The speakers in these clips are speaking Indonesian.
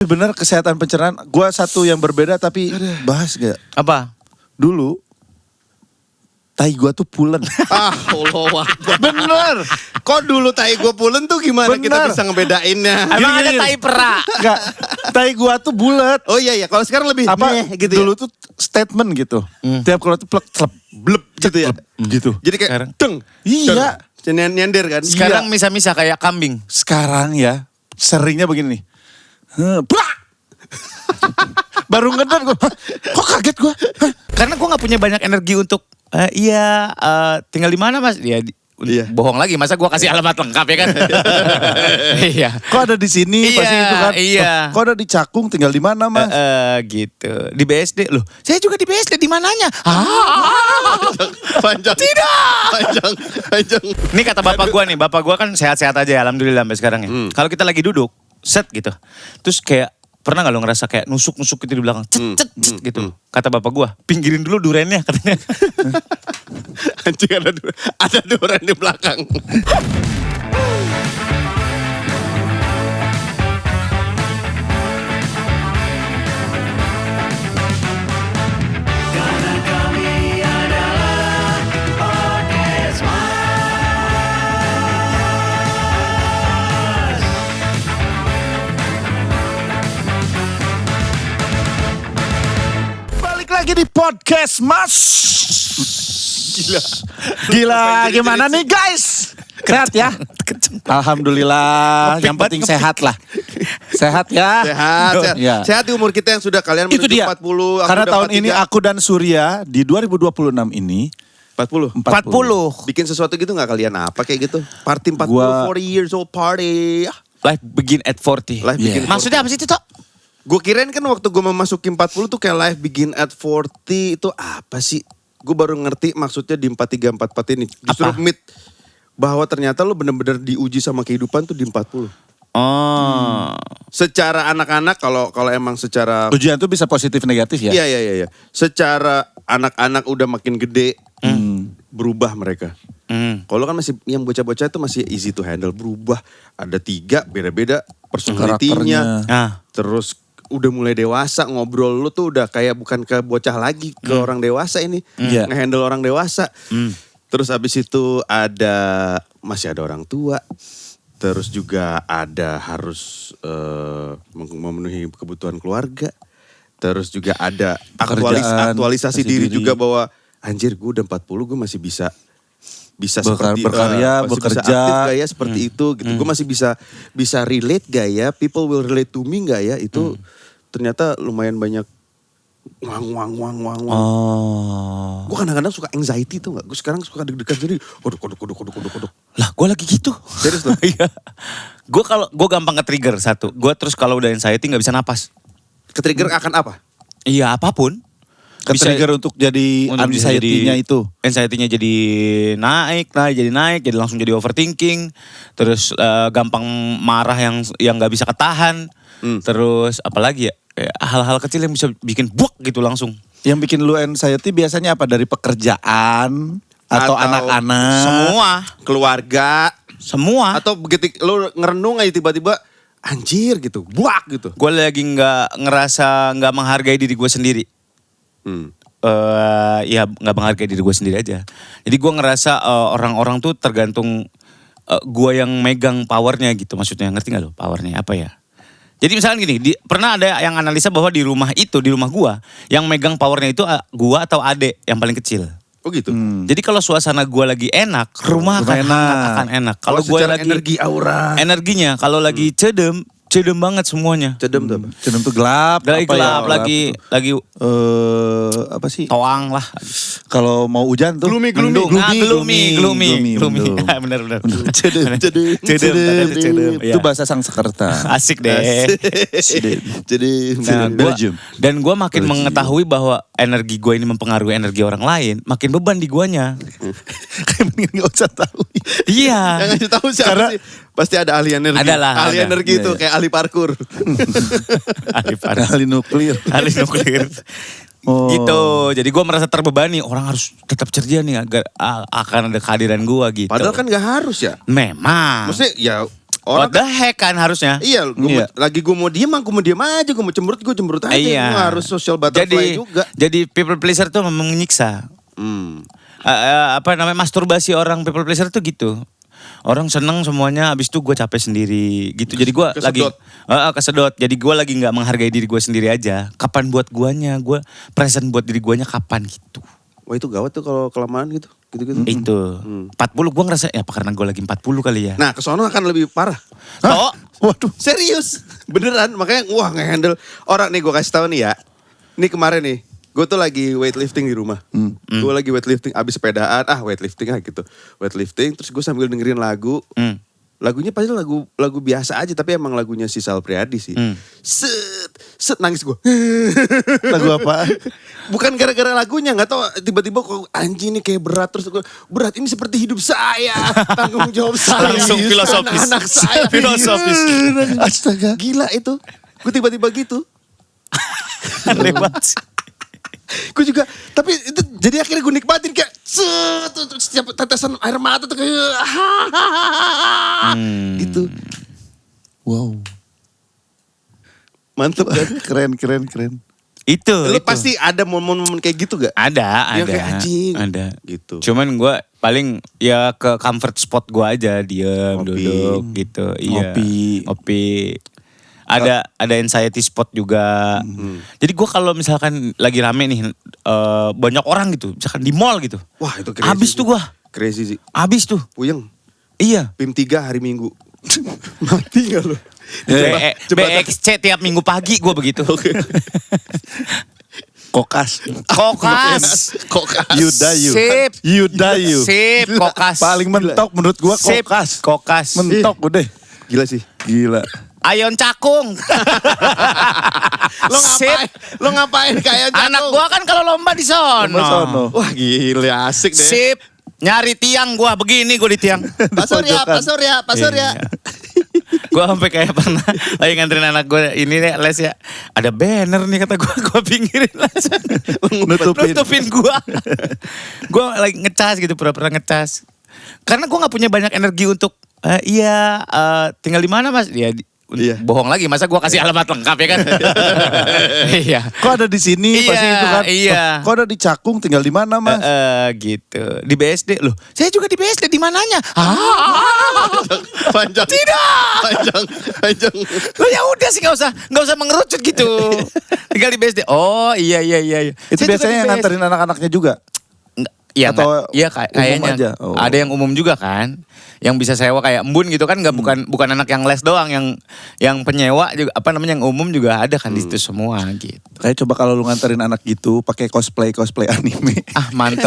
Bener kesehatan pencernaan. Gue satu yang berbeda tapi bahas gak? Apa? Dulu tai gue tuh pulen. Allah. Bener. Kok dulu tai gue pulen tuh gimana Bener. kita bisa ngebedainnya? Emang ada Gini. tai pera? Enggak. Tai gue tuh bulat. Oh iya, kalau sekarang lebih Apa gitu dulu ya? tuh statement gitu. Tiap keluar tuh plek tlep Blep gitu ya. gitu. Jadi kayak Sekarang. deng. Iya. Deng. Nyender kan? Sekarang misa-misa kayak kambing. Sekarang ya seringnya begini nih. Brak! Baru ngedar gue. Kok kaget gue? Karena gue gak punya banyak energi untuk tinggal di mana mas? Ya Iya. bohong lagi. Masa gue kasih alamat lengkap ya kan? Iya. Kok ada di sini? Pasti Iya, itu kan. iya. Kok ada di Cakung? Tinggal di mana mas? Gitu. Di BSD loh. Saya juga di BSD di mananya? Panjang. Tidak. Panjang. Ini kata bapak gue nih. Bapak gue kan sehat-sehat aja ya. Alhamdulillah sampai sekarang ya. Kalau kita lagi duduk, set gitu. Terus kayak pernah gak lo ngerasa kayak nusuk-nusuk gitu di belakang? Cet gitu. Kata bapak gue, pinggirin dulu durennya katanya. Anjing ada duren di belakang. Balik lagi di podcast mas. Gila gimana nih guys? Sehat ya? Alhamdulillah. Ngepik Yang penting banget, sehat lah. Sehat ya? Sehat. Iya. Sehat di umur kita yang sudah kalian Itu menuju dia. 40. aku Karena udah tahun ini 43. aku dan Surya di 2026 ini 40. 40. Bikin sesuatu gitu gak kalian? Apa kayak gitu? Party 40, Gua- 40 years old party. Life begin at 40. Life begin at Maksudnya apa sih itu Tok? Gue kirain kan waktu gue memasuki 40 tuh kayak life begin at 40 itu apa sih? Gue baru ngerti maksudnya di 43, 44 ini. Justru Apa? mid bahwa ternyata lo bener-bener diuji sama kehidupan tuh di 40. Oh. Secara anak-anak kalau emang secara ujian tuh bisa positif negatif ya? Iya. Secara anak-anak udah makin gede berubah mereka. Kalau kan masih yang bocah-bocah itu masih easy to handle, berubah. Ada 3 beda-beda personality-nya. Ah. Terus udah mulai dewasa, ngobrol lu tuh udah kayak bukan ke bocah lagi, ke orang dewasa ini. Iya. Nge-handle orang dewasa. Terus abis itu masih ada orang tua. Terus juga ada harus memenuhi kebutuhan keluarga. Terus juga ada Pekerjaan, aktualisasi kasih diri diri. juga bahwa anjir gue udah 40 gue masih bisa seperti berkarya, masih bekerja. bisa aktif gak ya seperti itu gitu. Gue masih bisa relate gak ya, people will relate to me gak ya, itu ternyata lumayan banyak wang. Oh. Gue kadang-kadang suka anxiety tuh gak, gue sekarang suka deg-degan sendiri, kodok. Lah gue lagi gitu. Serius lu? Iya. Gue gampang ke-trigger satu. Gue terus kalau udah anxiety gak bisa napas. Ketrigger akan apa? Iya apapun. Ke-trigger untuk jadi Untuk bisa anxiety-nya jadi- itu. Anxiety-nya jadi naik, jadi langsung jadi overthinking. Terus gampang marah yang nggak bisa ketahan. Terus apalagi ya, kayak hal-hal kecil yang bisa bikin buak gitu langsung. Yang bikin lu anxiety biasanya apa? Dari pekerjaan atau anak-anak? Semua, Keluarga, semua. atau begitu lu ngerenung aja tiba-tiba anjir gitu, buak gitu. Gue lagi nggak menghargai diri gue sendiri. Ya nggak menghargai diri gue sendiri aja. Jadi gue ngerasa orang-orang tuh tergantung gue yang megang powernya gitu. Maksudnya ngerti gak lo powernya apa ya? Jadi misalnya gini, pernah ada yang analisa bahwa di rumah gue yang megang powernya itu gue atau adek yang paling kecil. Oh gitu. Jadi kalau suasana gue lagi enak, rumah akan hangat, akan enak. Kalau gue secara lagi energi aura. energinya, kalau lagi cedem banget semuanya. Cedem tuh apa? Cenderung tuh gelap. Lagi apa ya? gelap, lagi Apa sih? toang lah. Kalau mau hujan tuh. Gloomy. Mendung. Gloomy. mendung. Bener. Cedem. Cedem. Itu bahasa Sangsekerta. Asik deh. Jadi Nah, Belgium. Dan gue makin mengetahui bahwa energi gue ini mempengaruhi energi orang lain, makin beban di guanya. Kayak mending gak usah tahu. Iya. yang ngasih tahu siapa Karena- sih? Pasti ada ahli energi. Adalah, ahli ada. energi Iya, itu iya. kayak ahli parkur. Ahli nuklir. Ahli nuklir. Oh. Gitu. Jadi gue merasa terbebani. Orang harus tetap ceria nih agar akan ada kehadiran gue gitu. Padahal kan gak harus ya. Memang. Maksudnya ya Orang What the heck kan harusnya. iya, Iya. gue mau diem aja, gue mau cemberut aja. Iya. Gue harus social butterfly juga. Jadi people pleaser tuh memang menyiksa. Hmm. Apa namanya, masturbasi orang people pleaser tuh gitu. Orang seneng semuanya, abis itu gue capek sendiri gitu. Jadi gue lagi kesedot. Jadi gue lagi nggak menghargai diri gue sendiri aja. Kapan buat guanya, gue present buat diri guanya kapan gitu. Wah itu gawat tuh kalau kelamaan gitu. Gitu-gitu. Itu 40 gue ngerasa ya apa karena gue lagi 40 kali ya. Nah kesono akan lebih parah. Toh, Waduh. Serius. Beneran. Makanya wah nge-handle. Orang nih gue kasih tahu nih ya. Ini kemarin nih. Gue tuh lagi weightlifting di rumah. Gue lagi weightlifting. Abis sepedaan. Weightlifting gitu. Weightlifting. Terus gue sambil dengerin lagu. Lagunya pasti lagu biasa aja. Tapi emang lagunya si Sal Priadi sih. Set nangis gue. Lagu apa? Bukan gara-gara lagunya, nggak tahu tiba-tiba kok anjing ini kayak berat terus gue berat ini seperti hidup saya, tanggung jawab saya, Langsung filosofis. anak saya, Filosofis. Astaga. gila itu, gue tiba-tiba gitu, aneh banget. gue juga, tapi itu jadi akhirnya gue nikmatin kayak setiap tetesan air mata tuh kayak gitu, Wow. mantep kan? Keren. Itu. Lu pasti ada momen-momen kayak gitu gak? Ada. Yang kayak anjing. Ada. Gitu. Cuman gue paling ya ke comfort spot gue aja, diem, Ngopi. duduk gitu. Iya. Ngopi. Ada anxiety spot juga. Jadi gue kalau misalkan lagi rame nih, banyak orang gitu, misalkan di mall gitu. Wah itu crazy. Habis tuh gue. Crazy sih. Habis tuh. Puyeng. Iya. PIM 3 hari Minggu. Mati gak lu? BXC tiap minggu pagi gue begitu. Kokas. Kokas. Yudayu. Sip. Yudayu. Sip, kokas. Paling mentok menurut gua Sip, kokas. Kokas. Mentok udah. Gila sih. Gila. Ayon Cakung. Lo ngapain kayak Anak gua kan kalau lomba di sono. Lomba sono. Wah gila asik deh. Sip. Nyari tiang gua begini gua di tiang. Pak Surya. Iya. Gua sampai kayak pernah lagi nganterin anak gua ini deh les ya. Ada banner nih kata gua pinggirin langsung. Nutupin gua. Gua lagi ngecas gitu, pura-pura ngecas. Karena gua nggak punya banyak energi untuk tinggal di mana Mas? Ya Iya. bohong lagi, masa gua kasih alamat lengkap ya kan? Iya. Kok ada di sini pasti itu kan. Iya. Kok ada di Cakung, tinggal di mana Mas? Gitu. Di BSD loh. Saya juga di BSD, di mananya? Panjang. Tidak. Panjang. Lo ya udah sih nggak usah mengerucut gitu. Tinggal di BSD. Oh iya. Itu Saya juga biasanya di yang BSD. nganterin anak-anaknya juga. Iya Atau kayaknya umum aja? Oh. ada yang umum juga kan, yang bisa sewa kayak embun gitu kan, nggak bukan anak yang les doang, yang penyewa juga apa namanya yang umum juga ada kan di situ semua gitu. Kayak coba kalau lu nganterin anak gitu pakai cosplay anime. Mantep.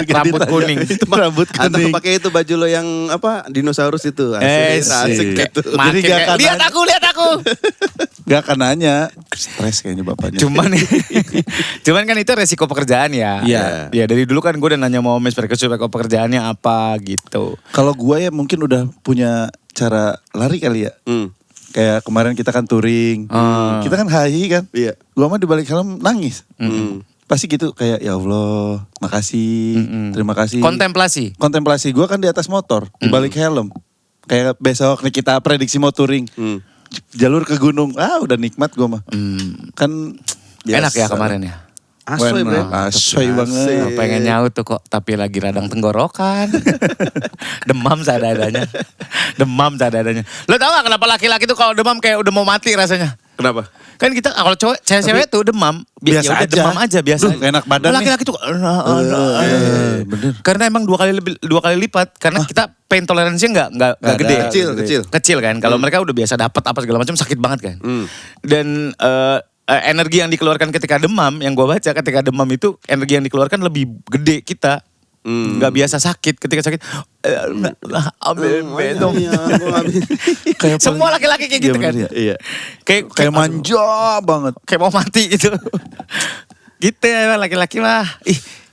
Biar Rambut ditanya. kuning. Rambut Atau kuning. pakai itu baju lo yang apa dinosaurus itu. Asik gitu. Jadi Makin gak kayak, akan lihat aku. Gak akan nanya. Stres kayaknya bapaknya. Cuman kan itu resiko pekerjaan ya. Iya. Ya dari dulu kan gue udah nanya mau mes resiko pekerjaannya apa gitu. Kalau gua ya mungkin udah punya cara lari kali ya. Kayak kemarin kita kan touring. Kita kan hahi kan. Iya. Gua mah di balik helm nangis. Pasti gitu kayak ya Allah, makasih, terima kasih. Kontemplasi gua kan di atas motor, di balik helm. Kayak besok nih kita prediksi mau touring. Jalur ke gunung. Udah nikmat gua mah. Kan Enak ya biasa. kemarin ya. Asoy bre. Asoy banget. Pengen nyaut tuh kok, tapi lagi radang tenggorokan. Demam seadanya. Lo tau gak kenapa laki-laki tuh kalau demam kayak udah mau mati rasanya? Kenapa? Kan kita kalau cewek tuh demam, Biasa ya udah aja. demam aja biasa. Duh, enak badan nih. Laki-laki tuh Bener. karena emang dua kali lipat karena kita pain toleransinya nggak Nggak gede. ada. Kecil kan. Kalau mereka udah biasa dapat apa segala macam sakit banget kan. Dan energi yang dikeluarkan ketika demam, yang gue baca ketika demam itu energi yang dikeluarkan lebih gede kita. Nggak biasa sakit, ketika sakit semua laki-laki kayak gitu Iya, kan. bener ya. Iya. Kayak manja banget. Kayak mau mati gitu. Gitu ya laki-laki mah.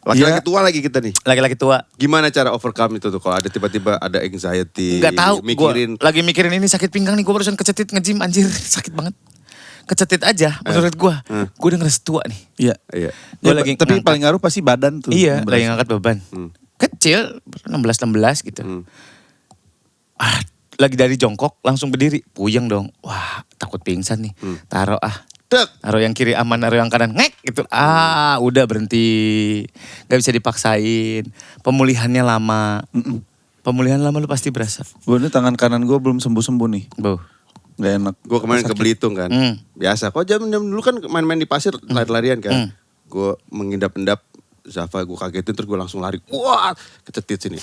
Laki-laki tua lagi kita nih. Laki-laki tua. Gimana cara overcome itu tuh kalau ada tiba-tiba ada anxiety, Nggak tahu. mikirin. Gua lagi mikirin ini sakit pinggang nih. Gue barusan kecetit nge-gym anjir, sakit banget. Kecetit aja menurut gue. Gue udah ngerasa tua nih. Iya. Iya. Gua Ya, lagi tapi ngangkat. paling ngaruh pasti badan tuh. Iya, lagi Berasa. ngangkat beban. Kecil, 16 gitu. lagi dari jongkok langsung berdiri, puyeng dong. Wah, takut pingsan nih. Taruh Taruh yang kiri aman, taruh yang kanan ngek gitu. Udah berhenti. Gak bisa dipaksain. Pemulihannya lama. Pemulihan lama lu pasti berasa. Gue ini tangan kanan gue belum sembuh-sembuh nih. Gak enak. Gue kemarin ke Belitung kan. Biasa. Kok jam dulu kan main-main di pasir, lari-larian kan. Gue mengindap-endap. Zafa gue kagetin terus gue langsung lari. Wah, kecetit sini.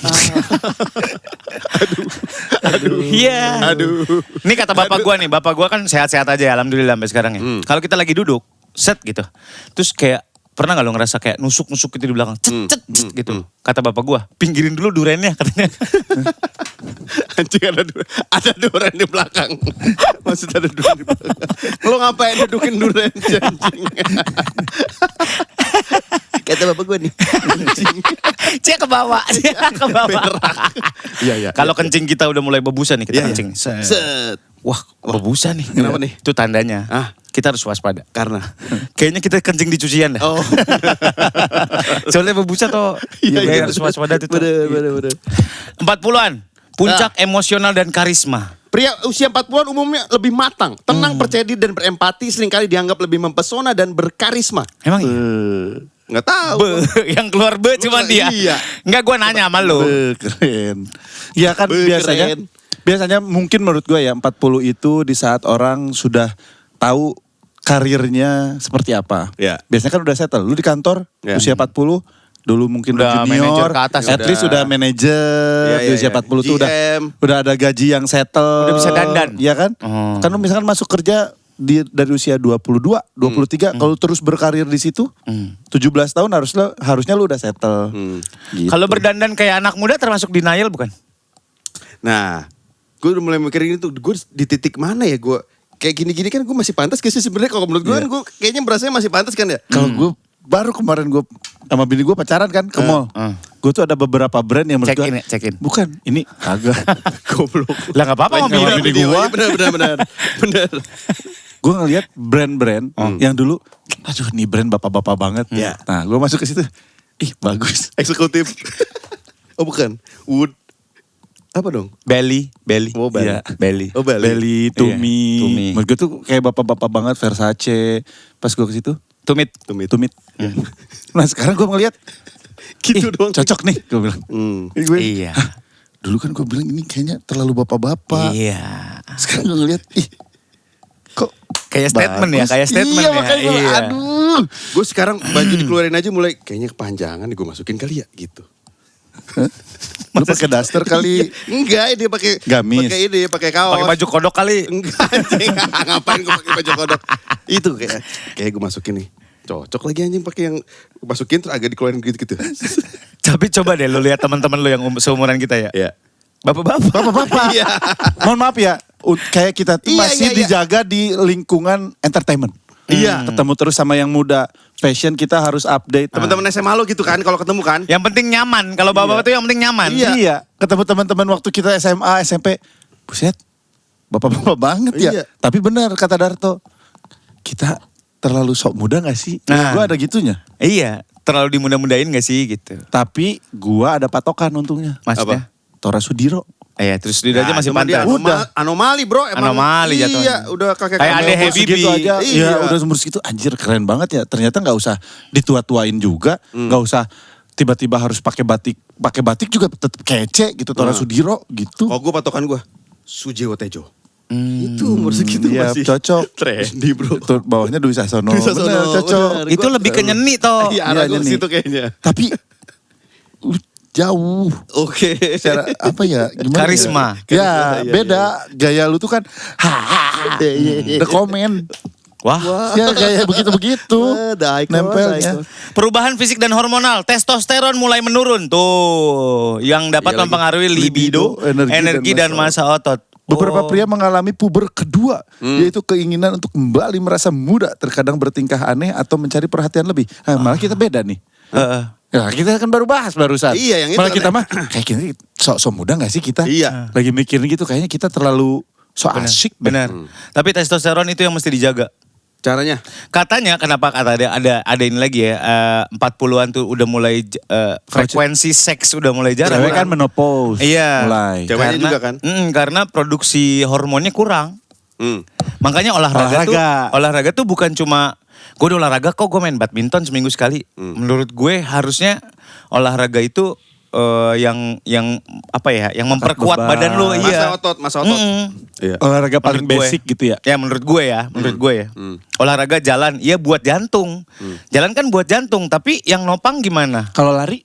Aduh. Iya. Aduh. Ini kata bapak gue nih, bapak gue kan sehat-sehat aja ya, alhamdulillah sampai sekarang ya. Kalau kita lagi duduk, set gitu. Terus kayak, pernah gak lo ngerasa kayak nusuk-nusuk gitu di belakang? Cet gitu. Kata bapak gue, pinggirin dulu durennya katanya. Anjing ada duren di belakang. Maksud ada duren di belakang. Lo ngapain dudukin duren anjing? Kata bapak gue nih. Dia ke bawah. Iya. Kalau kencing kita udah mulai bebusa nih, kita kencing. Set. Wah, bebusa nih. Kenapa nih? Itu tandanya. Kita harus waspada. Karena? Kayaknya kita kencing di cucian dah. Oh. Soalnya bebusa toh. Harus waspada itu. Bener. 40-an. Puncak emosional dan karisma. Pria usia 40-an umumnya lebih matang, tenang, percaya diri dan berempati, seringkali dianggap lebih mempesona dan berkarisma. Emang iya? Nggak tahu. Yang keluar cuma dia. Iya. Enggak, gue nanya sama lu. Keren. Ya kan Keren. biasanya mungkin menurut gue ya 40 itu di saat orang sudah tahu karirnya seperti apa. Ya. Biasanya kan udah settle. Lu di kantor Ya. usia 40, dulu mungkin Udah junior, manajer ke atas. at least udah manajer, di usia 40 tuh udah ada gaji yang settle. Udah bisa dandan. Iya kan? Kan lu misalkan masuk kerja dari usia 22, 23, kalau terus berkarir di situ, 17 tahun harusnya lu udah settle. Gitu. Kalau berdandan kayak anak muda termasuk denial bukan? Nah, gue udah mulai mikirin itu, gue di titik mana ya gue kayak gini-gini kan gue masih pantas gak sih sebenarnya kalau menurut gue kan gue kayaknya berasanya masih pantas kan ya. Kalau gue baru kemarin gue sama bini gue pacaran kan ke mall. Gue tuh ada beberapa brand yang menurut gue check in. bukan, ini kagak. Goblok. Lah enggak apa-apa sama bini. bini gua. Bener. Gue ngeliat brand-brand yang dulu, aduh nih brand bapak-bapak banget. Ya. Nah gue masuk ke situ, ih bagus. Eksekutif. Oh bukan, Wood. Apa dong? Belly. Oh, Belly. Iya, Belly. Oh, Belly. Belly, Tumi. Iya, Tumi. Menurut gue tuh kayak bapak-bapak banget, Versace. Pas gue ke situ, Tumit. Tumit. Nah sekarang gue ngeliat, Gitu doang. cocok nih gue bilang. Gue, Iya. dulu kan gue bilang ini kayaknya terlalu bapak-bapak. Iya. Sekarang gue ngeliat, kok Kayak statement ya, bagus. kayak statement iya, ya. Makanya gue, Iya. aduh. Gue sekarang baju dikeluarin aja mulai kayaknya kepanjangan nih gue masukin kali ya gitu. Lu pakai daster kali. Enggak, dia pakai Gamis. pakai ini, pakai kaos. Pakai baju kodok kali. Enggak, anjing. Ngapain gue pakai baju kodok? Itu kayak gue masukin nih. Cocok lagi anjing pakai yang masukin terus agak dikeluarin gitu-gitu. Tapi coba deh lu lihat teman-teman lu yang seumuran kita ya. Iya. Bapak-bapak. Bapak-bapak. Iya. Mohon maaf ya, kayak kita tuh Iya, masih iya. dijaga di lingkungan entertainment. Iya. Ketemu terus sama yang muda. Fashion kita harus update. Teman-teman SMA lo gitu kan kalau ketemu kan? Yang penting nyaman. Kalau bapak-bapak tuh yang penting nyaman. Iya. Ketemu teman-teman waktu kita SMA, SMP. Buset, bapak-bapak banget ya. Iya. Tapi benar kata Darto, kita terlalu sok muda gak sih? Nah. Gue ada gitunya. Iya. Terlalu dimudah-mudahin gak sih gitu. Tapi gua ada patokan untungnya. Maksudnya? Tora Sudiro. Iya, terus dia aja masih cuma dia pantas. Udah. anomali bro. Emang, Anomali jatuhnya. Iya, udah kakek Kayak kamu. Ade Umur Habibie. segitu aja, Iya. iya udah umur segitu anjir keren banget ya. Ternyata nggak usah ditua-tuain juga, nggak usah tiba-tiba harus pakai batik juga tetap kece gitu. Tora Sudiro gitu. Oh gue patokan gue, Sujiwo Tejo. Itu umur segitu Iya, masih cocok. trendy bro. Tuh, bawahnya Dwi Sasono. Dwi Sasono, Bener, cocok. bener. Itu lebih ke nyeni toh. Iya, arah gue Iya, ke situ kayaknya. Tapi jauh. Oke. Secara apa ya? Gimana Karisma. Ya, Iya, beda. Gaya lu tuh kan the comment. Wah. Ya gaya begitu-begitu. Nempelnya. Perubahan fisik dan hormonal, testosteron mulai menurun tuh, yang dapat Iya lagi. mempengaruhi libido, energi dan masa otot. Beberapa pria mengalami puber kedua, yaitu keinginan untuk kembali merasa muda, terkadang bertingkah aneh atau mencari perhatian lebih. Malah kita beda nih. Ya, kita kan baru bahas barusan. Iya, yang itu Malah kan kita mah kayak gini sok muda gak sih kita? Iya. Lagi mikirin gitu kayaknya kita terlalu so asik. Benar. Tapi testosteron itu yang mesti dijaga. Caranya? Katanya kenapa ada ini lagi ya 40-an tuh udah mulai frekuensi seks udah mulai jarang. Cewek kan menopause. Iya. Mulai. Ceweknya juga kan? Karena produksi hormonnya kurang. Makanya olahraga tuh bukan cuma gue udah olahraga kok gue main badminton seminggu sekali. Menurut gue harusnya olahraga itu yang apa ya, yang memperkuat badan lu. Masa otot. Iya. Olahraga paling basic gitu ya. Ya menurut gue ya. Olahraga jalan, iya buat jantung. Jalan kan buat jantung, tapi yang nopang gimana? Kalau lari?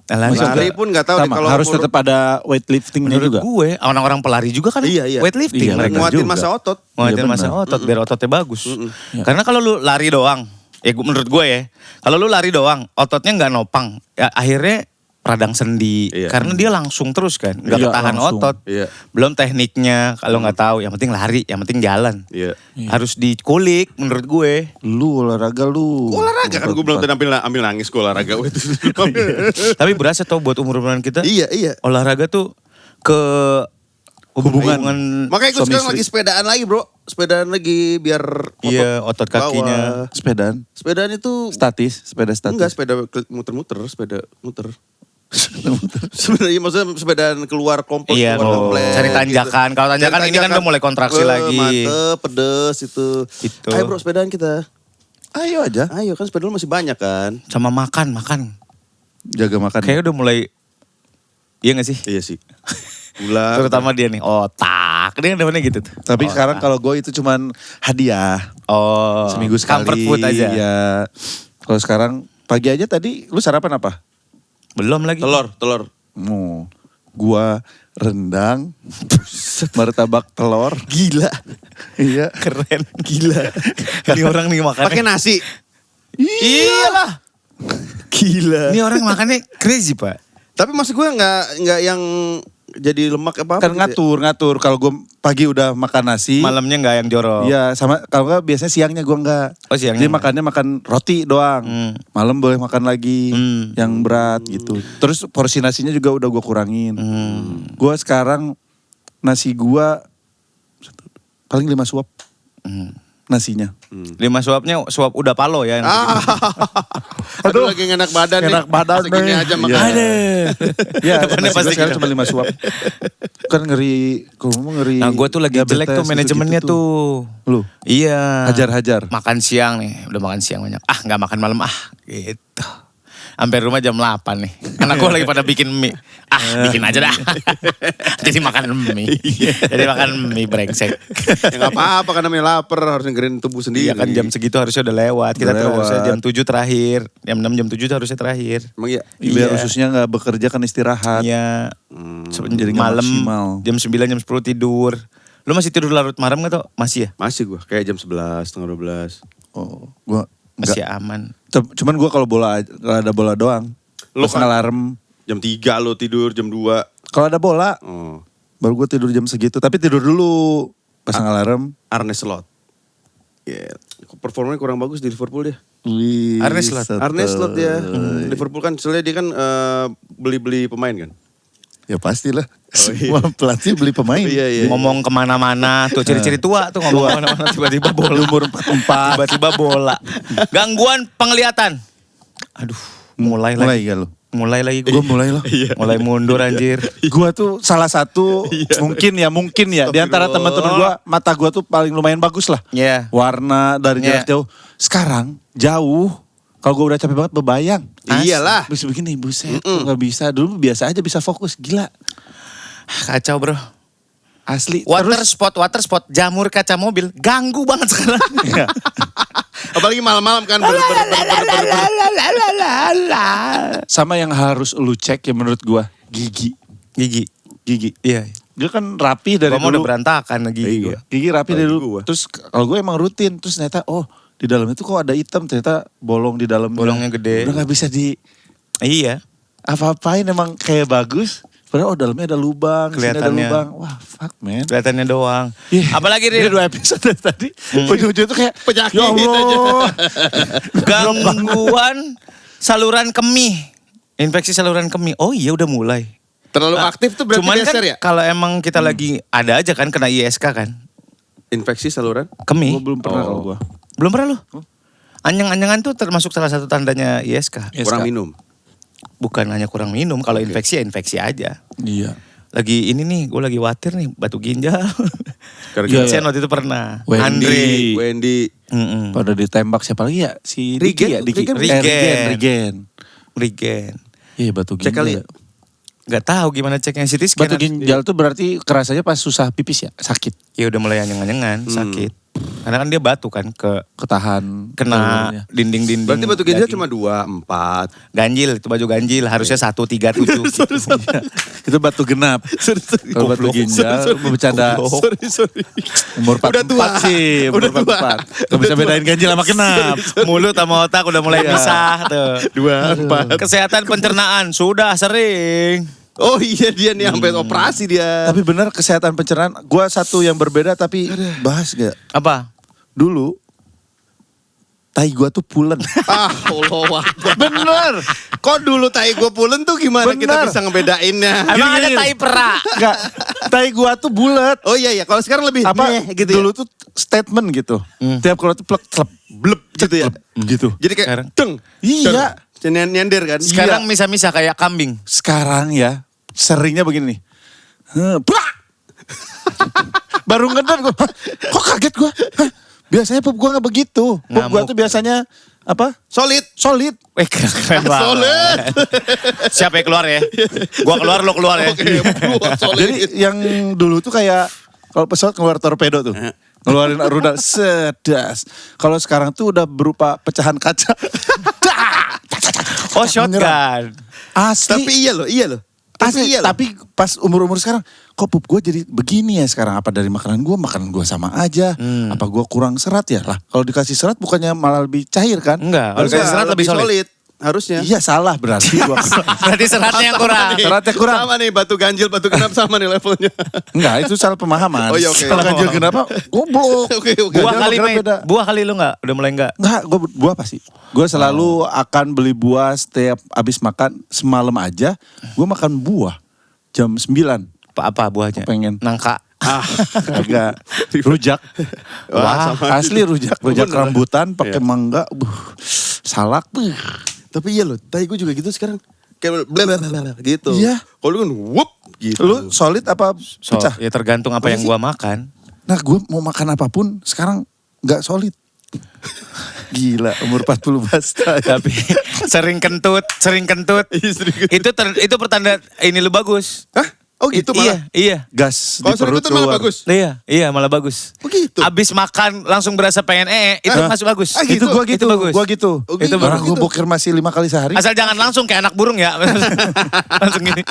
Lari pun nggak tahu deh kalau harus tetap ada weightliftingnya juga. Gue orang-orang pelari juga kan weightlifting. Iya, mereka nguatin masa otot. Nguatin masa otot biar ototnya bagus. Karena kalau lu lari doang, menurut gue ya, kalau lu lari doang, ototnya nggak nopang, ya akhirnya radang sendi. Karena dia langsung terus kan, nggak ketahan otot. Belum tekniknya, kalau nggak tahu, yang penting lari, yang penting jalan. Harus dikulik menurut gue. Lu olahraga lu. Olahraga kan gue belum ambil nangis gue olahraga. Tapi berasa tau buat umur-umuran kita. Iya. Olahraga tuh ke hubungan. Makanya gue sekarang lagi sepedaan lagi bro. Sepedaan lagi biar otot kakinya. Sepedaan itu statis, sepeda statis. Enggak, sepeda muter-muter, sepeda muter. Sebenarnya maksudnya sepedaan keluar kompleks, keluar kompleks. Cari tanjakan. Kalau tanjakan ini kan udah mulai kontraksi lagi. Mantep, pedes itu. Ayo bro, sepedaan kita. Ayo aja. Ayo kan sepeda lu masih banyak kan. Sama makan. Jaga makan. Kayaknya udah mulai. Iya gak sih? Iya sih. Gula. Terutama dia nih, otak. Dia kan depannya gitu tuh. Tapi sekarang kalau gue itu cuman hadiah. Seminggu sekali. Comfort food aja. Ya. Kalau sekarang pagi aja tadi lu sarapan apa? Belum lagi. Telur. Gua rendang, martabak telur. Gila. Iya. Keren. Gila. Ini orang nih makannya. Pakai nasi. Iyalah. Gila. Ini orang makannya crazy pak. Tapi maksud gue nggak yang jadi lemak apa? Kan ngatur. Kalau gue pagi udah makan nasi. Malamnya nggak yang jorok. Iya, sama kalau nggak biasanya siangnya gue nggak. Oh siangnya. Jadi makannya makan roti doang. Malam boleh makan lagi yang berat gitu. Terus porsi nasinya juga udah gue kurangin. Gue sekarang nasi gue paling 5 suap nasinya. 5 suapnya suap udah palo ya. Aduh lagi enak badan nih. Enak badan segini nih. aja makan. Iya, Depannya nasi pasti gue sekarang gitu. cuma 5 suap. Kan ngeri. Nah gue tuh lagi jelek tuh manajemennya gitu tuh. Lu? Iya. Hajar. Makan siang nih, udah makan siang banyak. Gak makan malam gitu. Sampai rumah jam 8 nih. Anak gue lagi pada bikin mie. Bikin aja dah. Jadi makan mie. Jadi makan mie brengsek. Ya gak apa-apa kan namanya lapar, harus ngerin tubuh sendiri. Iya kan jam segitu harusnya udah lewat. Kita harusnya jam 7 terakhir. Jam 6, jam 7 harusnya terakhir. Emang iya? Biar khususnya gak bekerja kan istirahat. Iya. Jadi gak malam maksimal. jam 9, jam 10 tidur. Lu masih tidur larut malam gak tau? Masih ya? Masih gue, kayak jam 11, setengah 12. Oh, gue masih aman. Cuman gue kalau ada bola doang. Lu Pas alarm. Jam 3 lo tidur, jam 2. Kalau ada bola, Oh. baru gue tidur jam segitu. Tapi tidur dulu. Pasang alarm. Arne Slot. Yeah. Performanya kurang bagus di Liverpool dia. Arne Slot. Arne Slot ya. Liverpool kan soalnya dia kan beli-beli pemain kan. Ya pastilah. Oh, iya. Semua pelatih beli pemain. Iya. Ngomong kemana-mana, tuh ciri-ciri tua tuh ngomong kemana-mana tiba-tiba bola. Umur 44. Tiba-tiba bola. Gangguan penglihatan. Aduh, mulai lagi. Gak lu? Mulai lagi Gue mulai loh. Mulai mundur anjir. Gue tuh salah satu mungkin ya di antara teman-teman gue, mata gue tuh paling lumayan bagus lah. Iya. Warna dari jarak jauh. Sekarang jauh. Kalau gue udah capek banget bebayang. Iyalah. Bisa begini, buset. Gak bisa. Dulu biasa aja bisa fokus. Gila. Kacau bro. Asli. Water spot, jamur kaca mobil. Ganggu banget sekarang. Apalagi malam-malam kan. Sama yang harus lu cek ya menurut gue. Gigi. Iya. Dia kan rapi dari Gua dulu. udah berantakan lagi. Gigi rapi dari dulu. Gua. Terus kalau gue emang rutin. Terus ternyata di dalamnya tuh kok ada hitam. Ternyata bolong di dalamnya. Bolongnya gede. Udah gak bisa Iya. apa-apain emang kayak bagus. Padahal dalamnya ada lubang. Sini ada Kelihatannya. lubang. Wah fuck man. Kelihatannya doang. Yeah. Apalagi Ini Rin, 2 episode dari tadi. Ujung-ujung tuh kayak Penyakit ya Allah. gangguan saluran kemih. Infeksi saluran kemih. Oh iya udah mulai. Terlalu aktif tuh berarti Cuman geser kan ya? kalau emang kita lagi ada aja kan kena ISK kan. Infeksi saluran? Kemih. Gue belum pernah kalau gue. Belum pernah lu? Anyang-anyangan tuh termasuk salah satu tandanya ISK. Kurang minum. Bukan hanya kurang minum, kalau infeksi ya infeksi aja. Iya. Lagi ini nih, gue lagi khawatir nih batu ginjal. Gara-gara Kasian waktu itu pernah. Wendy. Wendy. Pada ditembak siapa lagi ya? Si Rigen, Diki ya? Diki. Rigen. Rigen. Iya batu Cek ginjal. kali. Ya. Gak tahu gimana ceknya CT scan. Batu ginjal tuh berarti kerasanya pas susah pipis ya? Sakit. Ya udah mulai anyang-anyangan, sakit. Karena kan dia batu kan Ketahan. kena salurannya. dinding-dinding. Berarti batu ginjal daging. cuma 2, 4. Ganjil, itu baju ganjil. Harusnya 1, 3, 7. Itu batu genap. Kalau batu ginjal, lu bercanda. Sorry. Umur 44 Udah tua. sih. Umur Udah tua. 44. Gak bisa bedain ganjil sama genap. Mulut sama otak udah mulai Iya. pisah tuh. 2, 4. Kesehatan pencernaan sudah sering. Oh iya dia nih sampai operasi dia. Tapi benar kesehatan pencernaan. Gua satu yang berbeda tapi bahas gak? Apa? Dulu, tai gua tuh pulen. Allah. Bener. Kok dulu tai gue pulen tuh gimana kita Bener. bisa ngebedainnya? Emang ada Gini. tai perak? Enggak. Tai gua tuh bulat. Oh iya kalau sekarang lebih Apa gitu dulu ya. tuh statement gitu. Tiap keluar tuh plek tlep Blep gitu ya. gitu. Jadi kayak Sekarang. deng. Iya. Deng. Nyender kan. Sekarang misa-misa kayak kambing. Sekarang ya seringnya begini nih. Brak! Baru ngedar gue. Kok kaget gue? Biasanya pup gue gak begitu. Pup gue Ngamuk. tuh biasanya apa? Solid. Solid. Keren banget. Solid. Siapa yang keluar ya? Gua keluar, lo keluar ya. Oke, solid. Jadi yang dulu tuh kayak kalau pesawat keluar torpedo tuh. Ngeluarin rudal sedas. Kalau sekarang tuh udah berupa pecahan kaca. Oh shotgun. Asli. Tapi iya loh. Asli, iya loh. tapi pas umur-umur sekarang, kok pup gue jadi begini ya sekarang? Apa dari makanan gue sama aja? Apa gue kurang serat ya? Lah, kalau dikasih serat bukannya malah lebih cair kan? Enggak, kalau Harusnya kasih serat lebih solid. Harusnya. Iya salah berarti gua. Berarti seratnya yang kurang. Nih. Seratnya kurang. Sama nih batu ganjil, batu genap sama nih levelnya. Enggak, itu salah pemahaman. Oh iya, oke. Kalau ganjil kenapa? Goblok. Oke. Buah Ganjil kali sama mate. beda. Buah kali lu enggak? Udah mulai enggak? Enggak, gue buah pasti. Gue selalu akan beli buah setiap abis makan semalam aja. Gue makan buah jam 9. Apa buahnya? Pengen. Nangka. Agak rujak. Wah, sama. Asli rujak. Rujak Beneran. rambutan pakai Iya. mangga. Salak. Tapi iya loh, tai gue juga gitu sekarang. Kayak blablabla gitu. Iya. Kalau lu kan whoop gitu. Lu solid apa So, pecah? ya tergantung apa yang gua makan. Nah gue mau makan apapun sekarang nggak solid. Gila umur 40 basta. Tapi sering kentut. Itu pertanda ini lu bagus. Hah? Oh gitu malah. Iya. Gas Kalau di sering perut itu malah keluar. bagus. Iya malah bagus. Oh gitu. Abis makan langsung berasa pengen itu masuk bagus. Ah, Itu gitu? gua gitu, Itu bagus. gua gitu. Oh, Itu gitu. Orang bagus. gue boker masih 5 kali sehari. Asal jangan langsung kayak anak burung ya. Langsung gini.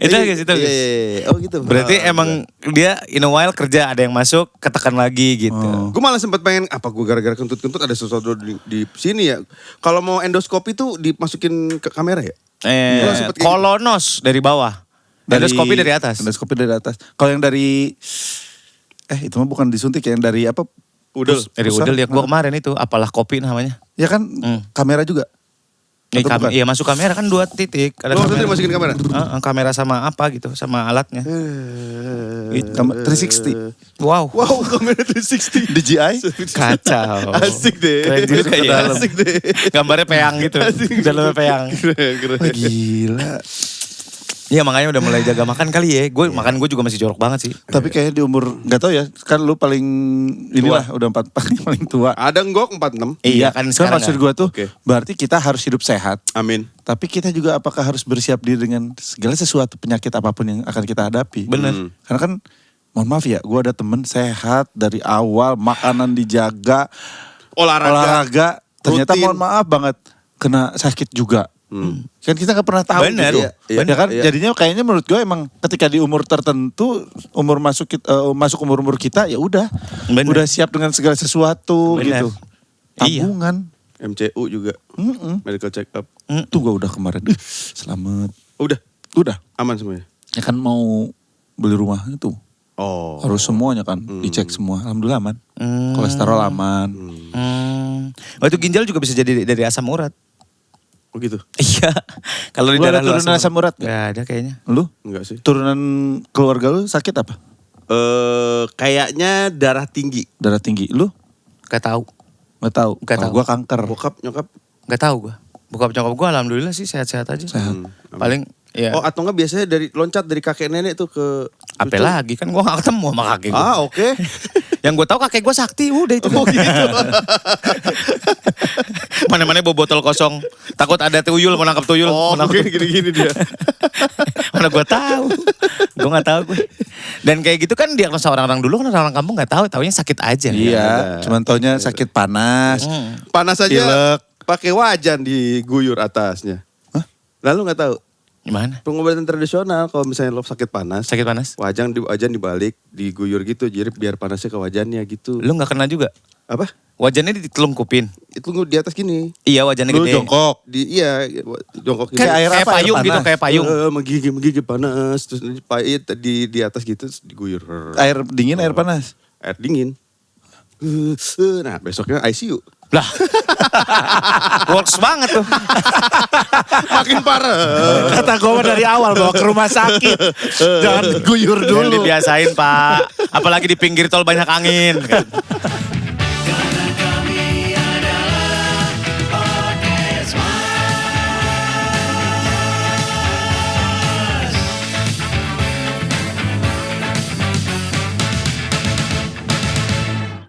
Itu guys, itu guys. Iya. Oh gitu. Berarti emang dia in a while kerja ada yang masuk, ketekan lagi gitu. Gue malah sempat pengen apa gue gara-gara kentut-kentut ada sesuatu di sini ya. Kalau mau endoskopi tuh dimasukin ke kamera ya? Gua sempet kayak Kolonos dari bawah. Endoskopi dari atas. Endoskopi dari atas. Kalau yang dari itu mah bukan disuntik ya, yang dari apa? Udel. Dari Pusat. udel ya gua kemarin itu, apalah kopi namanya. Ya kan kamera juga. Ini Atau bukan? iya masuk kamera kan 2 titik. Ada Oh, maksudnya dimasukin kamera? Kamera sama apa gitu, sama alatnya. 360. Wow. Wow, kamera 360. DJI. Kacau. Asik deh. Keren juga ya. Asik deh. Gambarnya peyang gitu. Dalamnya peyang. Keren. Wah, gila. Iya makanya udah mulai jaga makan kali ya. Makan gue juga masih jorok banget sih. Tapi kayaknya di umur nggak tahu ya. Kan lu paling inilah udah 4 paling tua. Ada enggok 46. Iya kan sekarang maksud kan. gue tuh Oke. berarti kita harus hidup sehat. Amin. Tapi kita juga apakah harus bersiap diri dengan segala sesuatu penyakit apapun yang akan kita hadapi. Bener. Karena kan mohon maaf ya, gue ada temen sehat dari awal, makanan dijaga, olahraga. Ternyata rutin. mohon maaf banget kena sakit juga. Kan kita nggak pernah tahu. Bener. gitu. Iya, Ya kan, iya. jadinya kayaknya menurut gue emang ketika di umur tertentu, masuk umur kita ya udah, Bener. udah siap dengan segala sesuatu Bener. gitu. Iya. Tabungan. MCU juga. Medical check up. Tuh gue udah kemarin. Selamat. Udah Udah. aman semuanya. Ya kan mau beli rumah itu. Oh. Harus semuanya kan dicek semua. Alhamdulillah aman. Kolesterol aman. Oh itu ginjal juga bisa jadi dari asam urat. Oh gitu. Iya. Kalau di Lu ada darah lu turunan asam urat nggak? Gak ada kayaknya. Lu Enggak sih. turunan keluarga lu sakit apa? Kayaknya darah tinggi. Darah tinggi. Lu? Gak tahu. Gak tahu. Gak tahu. Gue kanker. Bokap, nyokap. Gak tahu gue. Bokap nyokap gue alhamdulillah sih sehat-sehat aja. Sehat. Paling ya. Oh atau enggak biasanya loncat dari kakek nenek tuh ke Apa cucu? lagi kan gue gak ketemu sama kakek gue. Ah oke. Yang gue tahu kakek gue sakti udah itu. Oh gitu. Mana-mana bawa botol kosong. Takut ada tuyul mau nangkap tuyul. Oh mau nangkap gini dia. Mana gue tahu. Gue gak tahu gue. Dan kayak gitu kan diagnosa orang-orang dulu kan orang kampung gak tahu. Taunya sakit aja. Iya. Cuman taunya sakit panas. Panas aja. Pilek. Pakai wajan diguyur atasnya. Hah? Lalu nggak tahu. Gimana? Pengobatan tradisional kalau misalnya lo sakit panas. Sakit panas? Wajan dibalik, diguyur gitu, jadi biar panasnya ke wajannya gitu. Lu gak kena juga? Apa? Wajannya ditelungkupin? Itu di atas gini. Iya wajannya Lu gede. jongkok. Iya, jongkok gini. Kan Kayak air kayak apa? Air payung gitu, panas? kayak payung. Menggigil panas, terus pahit di atas gitu terus diguyur. Air dingin, air panas. Air dingin. Nah besoknya ICU. Lah. Works banget tuh. Makin parah. Kata gue dari awal bawa ke rumah sakit. Jangan diguyur Yang dulu. dibiasain Pak. Apalagi di pinggir tol banyak angin.